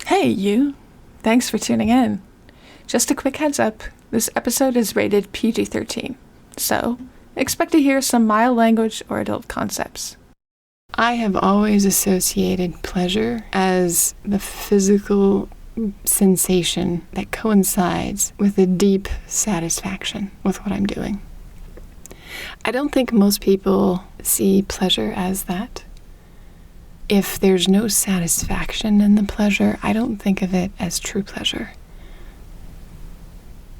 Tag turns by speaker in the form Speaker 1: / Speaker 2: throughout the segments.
Speaker 1: Hey, you. Thanks for tuning in. Just a quick heads up, this episode is rated PG-13, so expect to hear some mild language or adult concepts. I have always associated pleasure as the physical sensation that coincides with a deep satisfaction with what I'm doing. I don't think most people see pleasure as that. If there's no satisfaction in the pleasure, I don't think of it as true pleasure.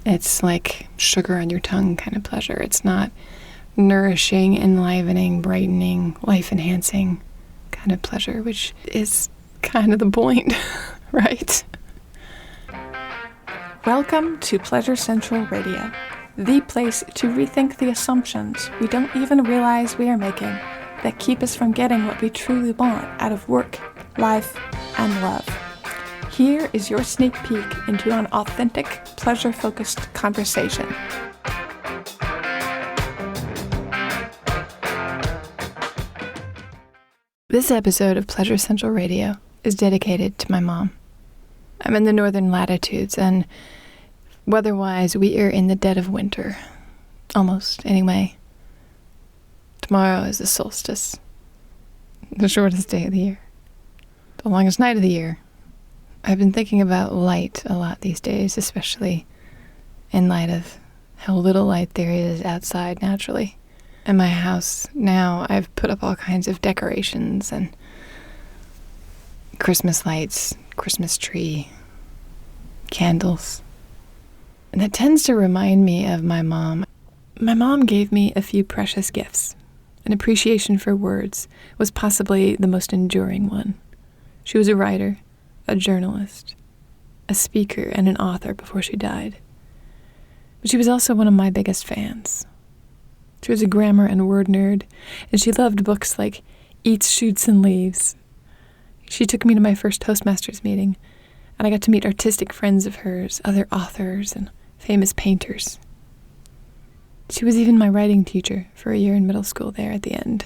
Speaker 1: It's like sugar on your tongue kind of pleasure. It's not nourishing, enlivening, brightening, life-enhancing kind of pleasure, which is kind of the point, right? Welcome to Pleasure Central Radio, the place to rethink the assumptions we don't even realize we are making that keep us from getting what we truly want out of work, life, and love. Here is your sneak peek into an authentic, pleasure-focused conversation. This episode of Pleasure Central Radio is dedicated to my mom. I'm in the northern latitudes, and weather-wise, we are in the dead of winter. Almost, anyway. Tomorrow is the solstice, the shortest day of the year, the longest night of the year. I've been thinking about light a lot these days, especially in light of how little light there is outside naturally. In my house now, I've put up all kinds of decorations and Christmas lights, Christmas tree, candles. And that tends to remind me of my mom. My mom gave me a few precious gifts. An appreciation for words was possibly the most enduring one. She was a writer, a journalist, a speaker, and an author before she died. But she was also one of my biggest fans. She was a grammar and word nerd, and she loved books like Eats, Shoots, and Leaves. She took me to my first Toastmasters meeting, and I got to meet artistic friends of hers, other authors, and famous painters. She was even my writing teacher for a year in middle school there at the end.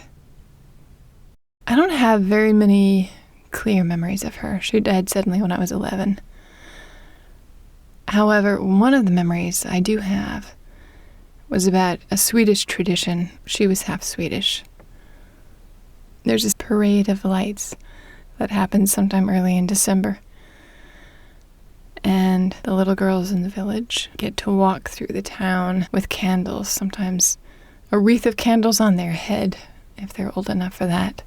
Speaker 1: I don't have very many clear memories of her. She died suddenly when I was 11. However, one of the memories I do have was about a Swedish tradition. She was half Swedish. There's this parade of lights that happens sometime early in December. And the little girls in the village get to walk through the town with candles, sometimes a wreath of candles on their head, if they're old enough for that.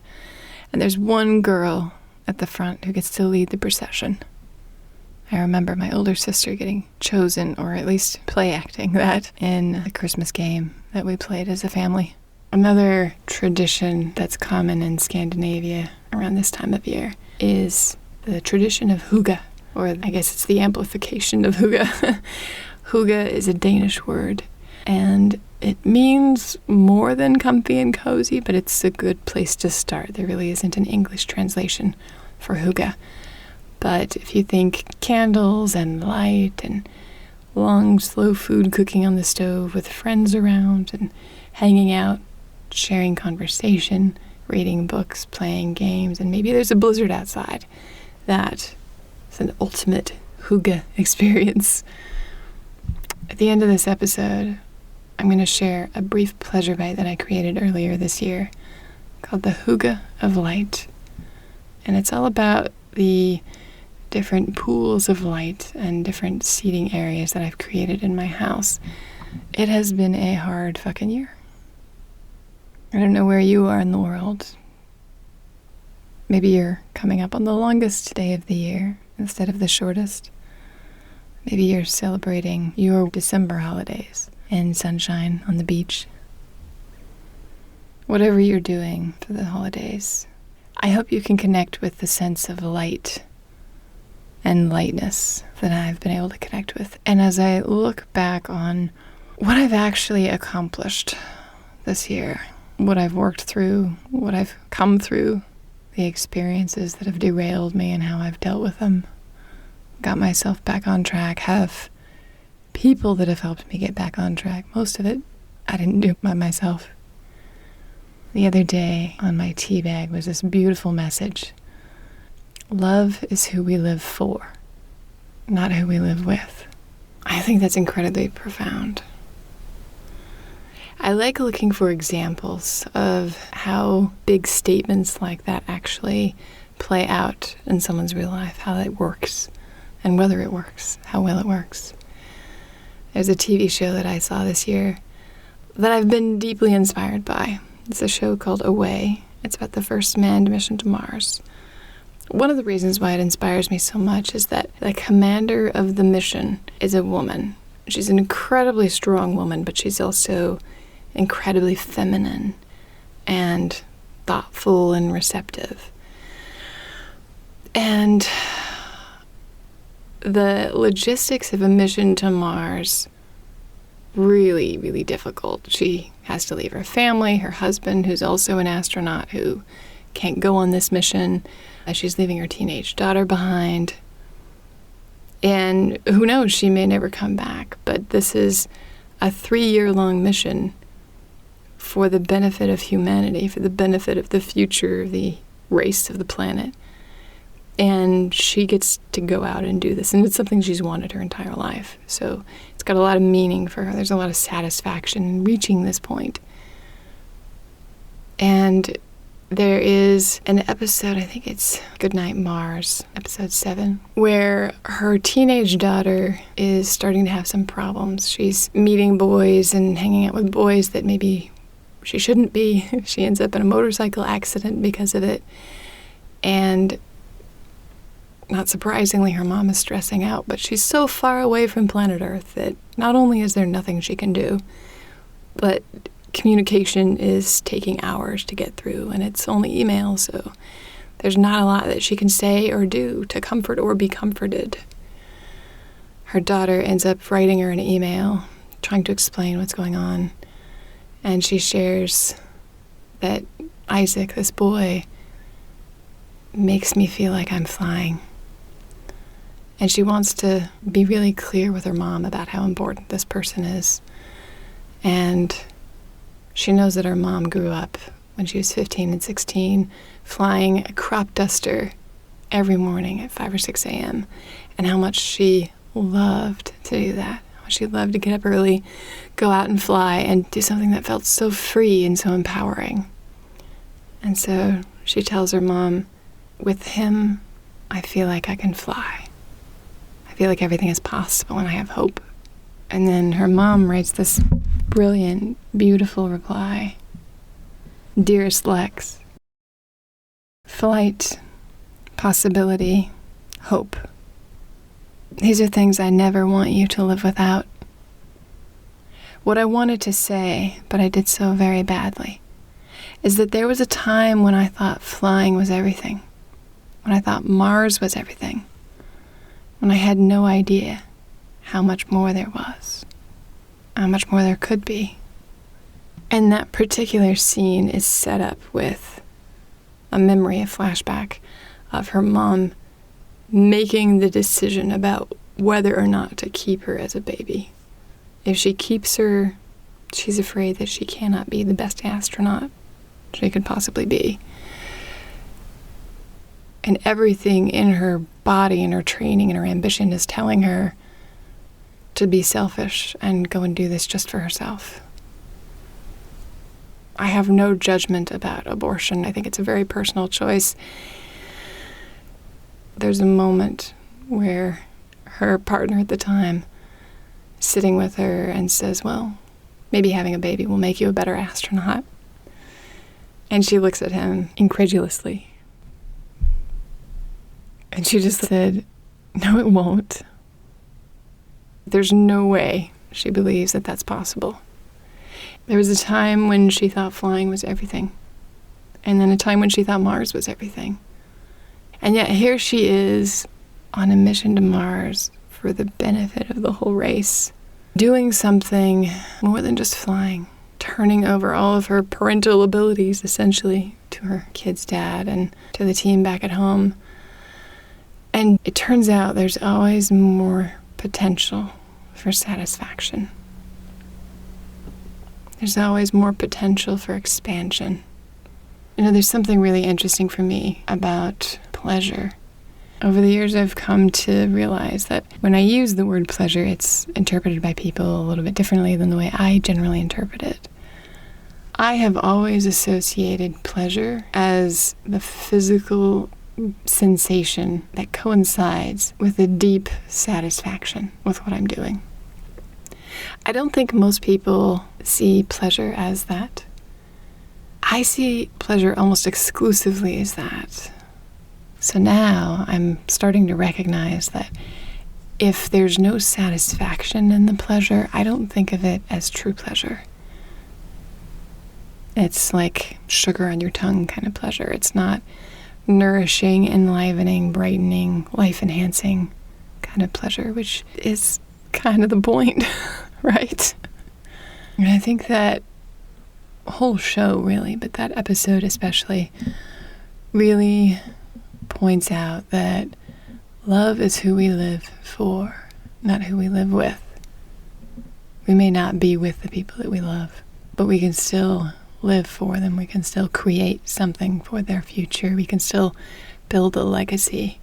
Speaker 1: And there's one girl at the front who gets to lead the procession. I remember my older sister getting chosen, or at least play acting that, in the Christmas game that we played as a family. Another tradition that's common in Scandinavia around this time of year is the tradition of hygge. Or I guess it's the amplification of hygge. Hygge is a Danish word, and it means more than comfy and cozy, but it's a good place to start. There really isn't an English translation for hygge. But if you think candles and light and long, slow food cooking on the stove with friends around and hanging out, sharing conversation, reading books, playing games, and maybe there's a blizzard outside, that it's an ultimate hygge experience. At the end of this episode, I'm going to share a brief pleasure bite that I created earlier this year called the hygge of light. And it's all about the different pools of light and different seating areas that I've created in my house. It has been a hard fucking year. I don't know where you are in the world. Maybe you're coming up on the longest day of the year instead of the shortest. Maybe you're celebrating your December holidays in sunshine on the beach. Whatever you're doing for the holidays, I hope you can connect with the sense of light and lightness that I've been able to connect with. And as I look back on what I've actually accomplished this year, what I've worked through, what I've come through, the experiences that have derailed me and how I've dealt with them, got myself back on track, have people that have helped me get back on track. Most of it I didn't do by myself. The other day on my tea bag was this beautiful message. love is who we live for, not who we live with. I think that's incredibly profound. I like looking for examples of how big statements like that actually play out in someone's real life, how it works, and whether it works, how well it works. There's a TV show that I saw this year that I've been deeply inspired by. It's a show called Away. It's about the first manned mission to Mars. One of the reasons why it inspires me so much is that the commander of the mission is a woman. She's an incredibly strong woman, but she's also incredibly feminine and thoughtful and receptive. And the logistics of a mission to Mars, really, really difficult. She has to leave her family, her husband, who's also an astronaut, who can't go on this mission. She's leaving her teenage daughter behind. And who knows, she may never come back. But this is a 3-year-long mission for the benefit of humanity, for the benefit of the future, the race of the planet. And she gets to go out and do this. And it's something she's wanted her entire life. So it's got a lot of meaning for her. There's a lot of satisfaction in reaching this point. And there is an episode, I think it's Goodnight Mars, episode 7, where her teenage daughter is starting to have some problems. She's meeting boys and hanging out with boys that maybe she shouldn't be. She ends up in a motorcycle accident because of it. And not surprisingly, her mom is stressing out, but she's so far away from planet Earth that not only is there nothing she can do, but communication is taking hours to get through, and it's only email, so there's not a lot that she can say or do to comfort or be comforted. Her daughter ends up writing her an email, trying to explain what's going on, and she shares that Isaac, this boy, makes me feel like I'm flying. And she wants to be really clear with her mom about how important this person is. And she knows that her mom grew up when she was 15 and 16, flying a crop duster every morning at 5 or 6 a.m., and how much she loved to do that. How much she loved to get up early, go out and fly, and do something that felt so free and so empowering. And so she tells her mom, with him, I feel like I can fly. I feel like everything is possible and I have hope. And then her mom writes this brilliant, beautiful reply. Dearest Lex, flight, possibility, hope. These are things I never want you to live without. What I wanted to say, but I did so very badly, is that there was a time when I thought flying was everything, when I thought Mars was everything, when I had no idea how much more there was, how much more there could be. And that particular scene is set up with a memory, a flashback of her mom making the decision about whether or not to keep her as a baby. If she keeps her, she's afraid that she cannot be the best astronaut she could possibly be. And everything in her body and her training and her ambition is telling her to be selfish and go and do this just for herself. I have no judgment about abortion. I think it's a very personal choice. There's a moment where her partner at the time is sitting with her and says, well, maybe having a baby will make you a better astronaut. And she looks at him incredulously. And she just said, no, it won't. There's no way she believes that that's possible. There was a time when she thought flying was everything. And then a time when she thought Mars was everything. And yet here she is on a mission to Mars for the benefit of the whole race, doing something more than just flying, turning over all of her parental abilities, essentially, to her kid's dad and to the team back at home. And it turns out there's always more potential for satisfaction. There's always more potential for expansion. You know, there's something really interesting for me about pleasure. Over the years, I've come to realize that when I use the word pleasure, it's interpreted by people a little bit differently than the way I generally interpret it. I have always associated pleasure as the physical sensation that coincides with a deep satisfaction with what I'm doing. I don't think most people see pleasure as that. I see pleasure almost exclusively as that. So now I'm starting to recognize that if there's no satisfaction in the pleasure, I don't think of it as true pleasure. It's like sugar on your tongue kind of pleasure. It's not nourishing, enlivening, brightening, life-enhancing kind of pleasure, which is kind of the point, right? And I think that whole show really, but that episode especially, really points out that love is who we live for, not who we live with. We may not be with the people that we love, but we can still live for them. We can still create something for their future. We can still build a legacy,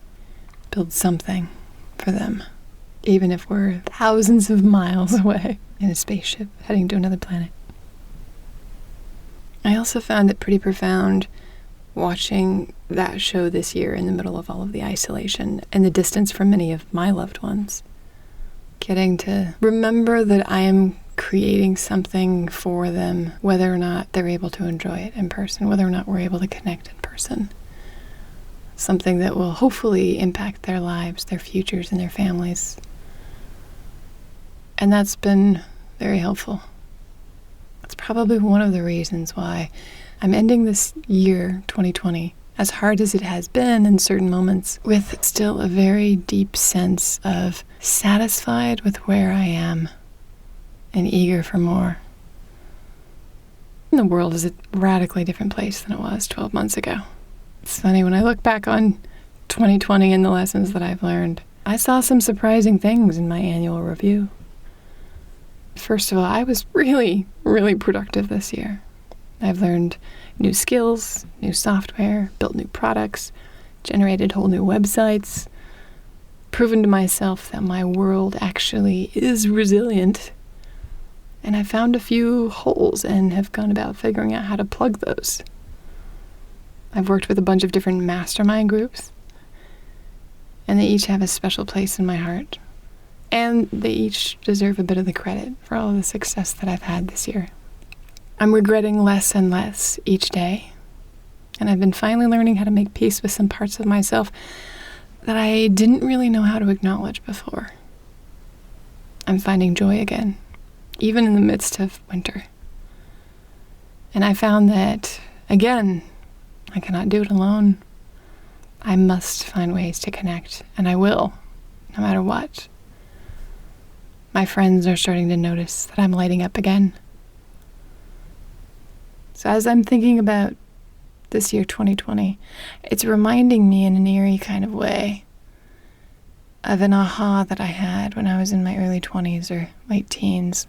Speaker 1: build something for them, even if we're thousands of miles away in a spaceship heading to another planet. I also found it pretty profound watching that show this year in the middle of all of the isolation and the distance from many of my loved ones. Getting to remember that I am creating something for them, whether or not they're able to enjoy it in person, whether or not we're able to connect in person. Something that will hopefully impact their lives, their futures, and their families. And that's been very helpful. It's probably one of the reasons why I'm ending this year, 2020, as hard as it has been in certain moments, with still a very deep sense of satisfied with where I am and eager for more. And the world is a radically different place than it was 12 months ago. It's funny, when I look back on 2020 and the lessons that I've learned, I saw some surprising things in my annual review. First of all, I was really, really productive this year. I've learned new skills, new software, built new products, generated whole new websites, proven to myself that my world actually is resilient. And I found a few holes and have gone about figuring out how to plug those. I've worked with a bunch of different mastermind groups, and they each have a special place in my heart. And they each deserve a bit of the credit for all of the success that I've had this year. I'm regretting less and less each day, and I've been finally learning how to make peace with some parts of myself that I didn't really know how to acknowledge before. I'm finding joy again, even in the midst of winter. And I found that, again, I cannot do it alone. I must find ways to connect, and I will, no matter what. My friends are starting to notice that I'm lighting up again. So as I'm thinking about this year, 2020, it's reminding me in an eerie kind of way of an aha that I had when I was in my early 20s or late teens.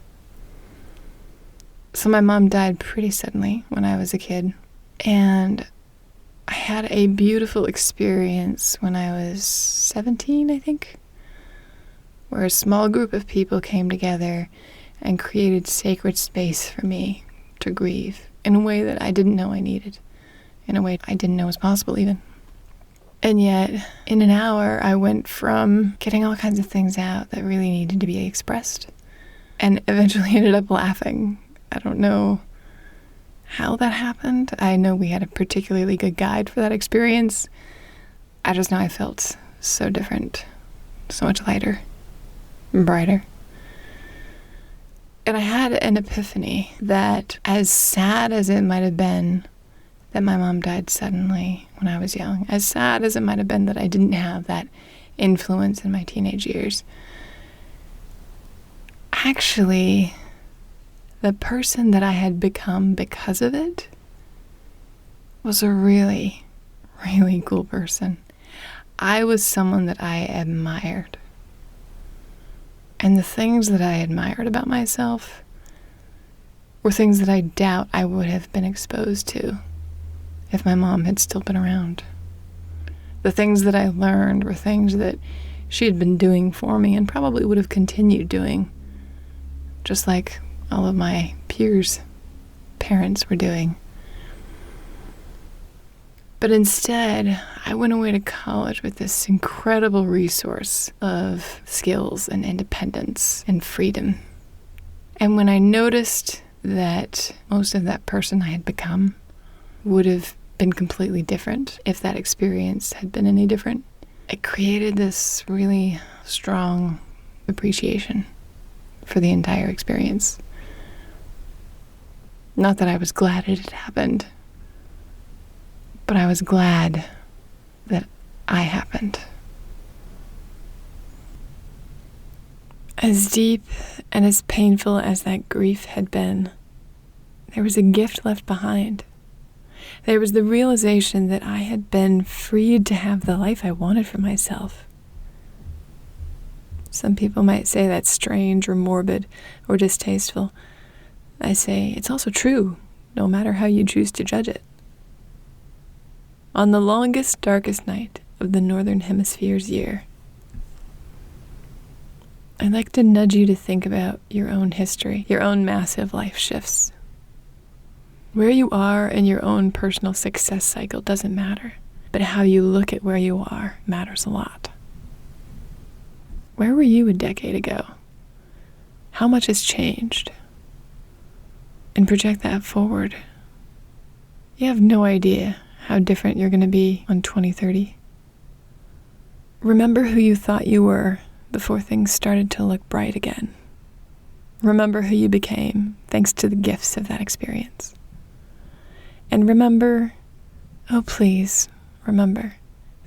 Speaker 1: So my mom died pretty suddenly when I was a kid, and I had a beautiful experience when I was 17, I think, where a small group of people came together and created sacred space for me to grieve in a way that I didn't know I needed, in a way I didn't know was possible even. And yet, in an hour, I went from getting all kinds of things out that really needed to be expressed, and eventually ended up laughing. I don't know how that happened. I know we had a particularly good guide for that experience. I just know I felt so different, so much lighter, brighter. And I had an epiphany that, as sad as it might have been that my mom died suddenly when I was young, as sad as it might have been that I didn't have that influence in my teenage years, actually, the person that I had become because of it was a really, really cool person. I was someone that I admired. And the things that I admired about myself were things that I doubt I would have been exposed to if my mom had still been around. The things that I learned were things that she had been doing for me and probably would have continued doing, just like all of my peers' parents were doing. But instead, I went away to college with this incredible resource of skills and independence and freedom. And when I noticed that most of that person I had become would have been completely different if that experience had been any different, it created this really strong appreciation for the entire experience. Not that I was glad it had happened, but I was glad that I happened. As deep and as painful as that grief had been, there was a gift left behind. There was the realization that I had been freed to have the life I wanted for myself. Some people might say that's strange or morbid or distasteful. I say it's also true, no matter how you choose to judge it. On the longest, darkest night of the Northern Hemisphere's year, I'd like to nudge you to think about your own history, your own massive life shifts. Where you are in your own personal success cycle doesn't matter, but how you look at where you are matters a lot. Where were you a decade ago? How much has changed? And project that forward. You have no idea how different you're going to be on 2030. Remember who you thought you were before things started to look bright again. Remember who you became thanks to the gifts of that experience. And remember, oh please, remember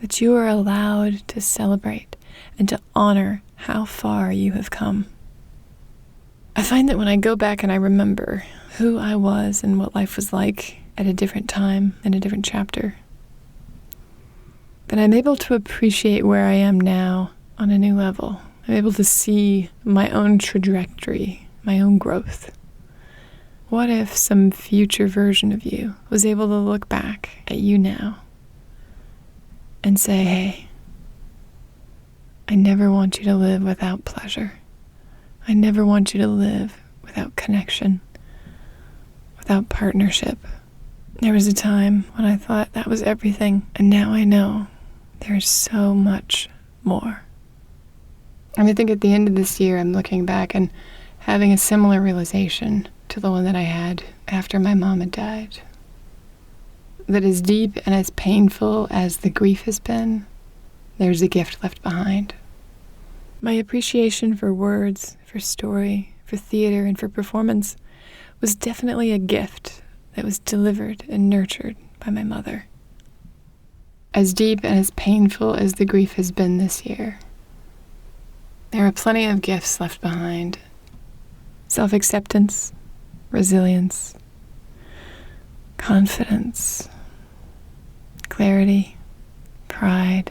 Speaker 1: that you are allowed to celebrate and to honor how far you have come. I find that when I go back and I remember who I was and what life was like at a different time in a different chapter, then I'm able to appreciate where I am now on a new level. I'm able to see my own trajectory, my own growth. What if some future version of you was able to look back at you now and say, hey, I never want you to live without pleasure. I never want you to live without connection, without partnership. There was a time when I thought that was everything, and now I know there's so much more. And I think at the end of this year, I'm looking back and having a similar realization to the one that I had after my mom had died. That as deep and as painful as the grief has been, there's a gift left behind. My appreciation for words, for story, for theater, and for performance was definitely a gift that was delivered and nurtured by my mother. As deep and as painful as the grief has been this year, there are plenty of gifts left behind. Self-acceptance, resilience, confidence, clarity, pride,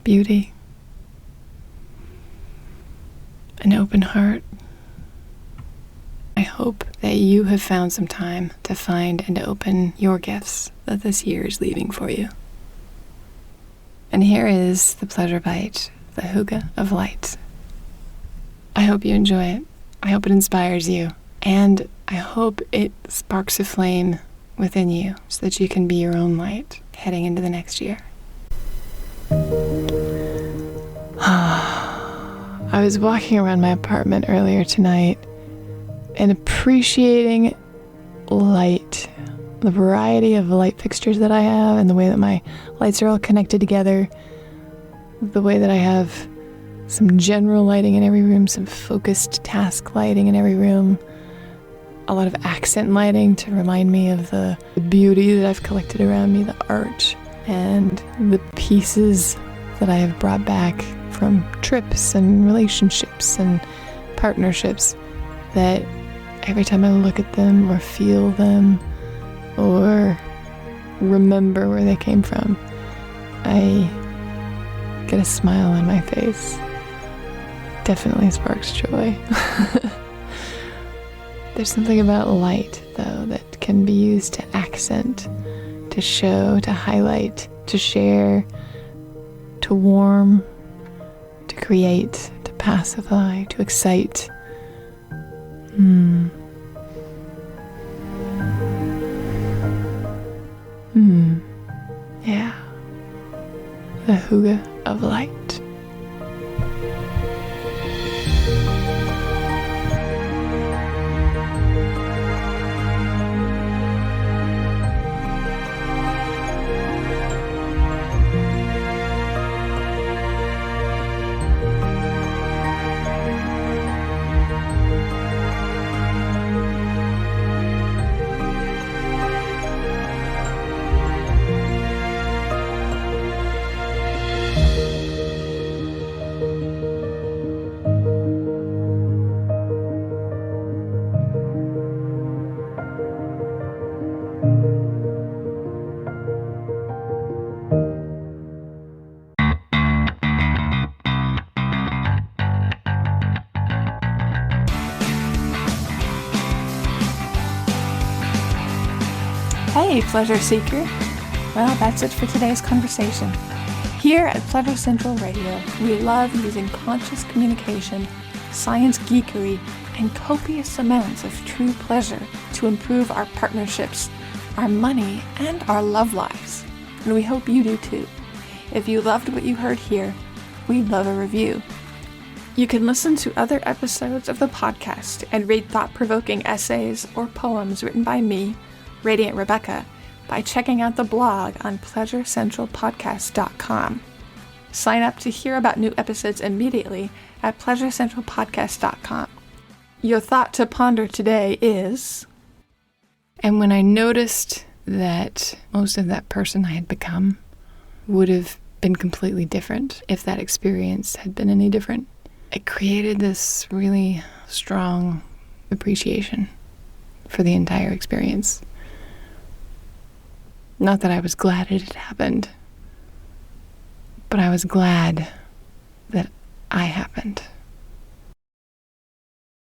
Speaker 1: beauty, an open heart. I hope that you have found some time to find and to open your gifts that this year is leaving for you. And here is the pleasure bite, the hygge of light. I hope you enjoy it. I hope it inspires you. And I hope it sparks a flame within you so that you can be your own light heading into the next year. I was walking around my apartment earlier tonight and appreciating light, the variety of light fixtures that I have and the way that my lights are all connected together, the way that I have some general lighting in every room, some focused task lighting in every room, a lot of accent lighting to remind me of the beauty that I've collected around me, the art, and the pieces that I have brought back from trips and relationships and partnerships that every time I look at them or feel them or remember where they came from, I get a smile on my face. Definitely sparks joy. There's something about light, though, that can be used to accent, to show, to highlight to share, to warm, to create, to pacify, to excite. Yeah. The hygge of light. Hey, Pleasure Seeker. Well, that's it for today's conversation. Here at Pleasure Central Radio, we love using conscious communication, science geekery, and copious amounts of true pleasure to improve our partnerships, our money, and our love lives. And we hope you do too. If you loved what you heard here, we'd love a review. You can listen to other episodes of the podcast and read thought-provoking essays or poems written by me, Radiant Rebecca, by checking out the blog on pleasurecentralpodcast.com. Sign up to hear about new episodes immediately at pleasurecentralpodcast.com. Your thought to ponder today is, and when I noticed that most of that person I had become would have been completely different if that experience had been any different, it created this really strong appreciation for the entire experience. Not that I was glad it had happened, but I was glad that I happened.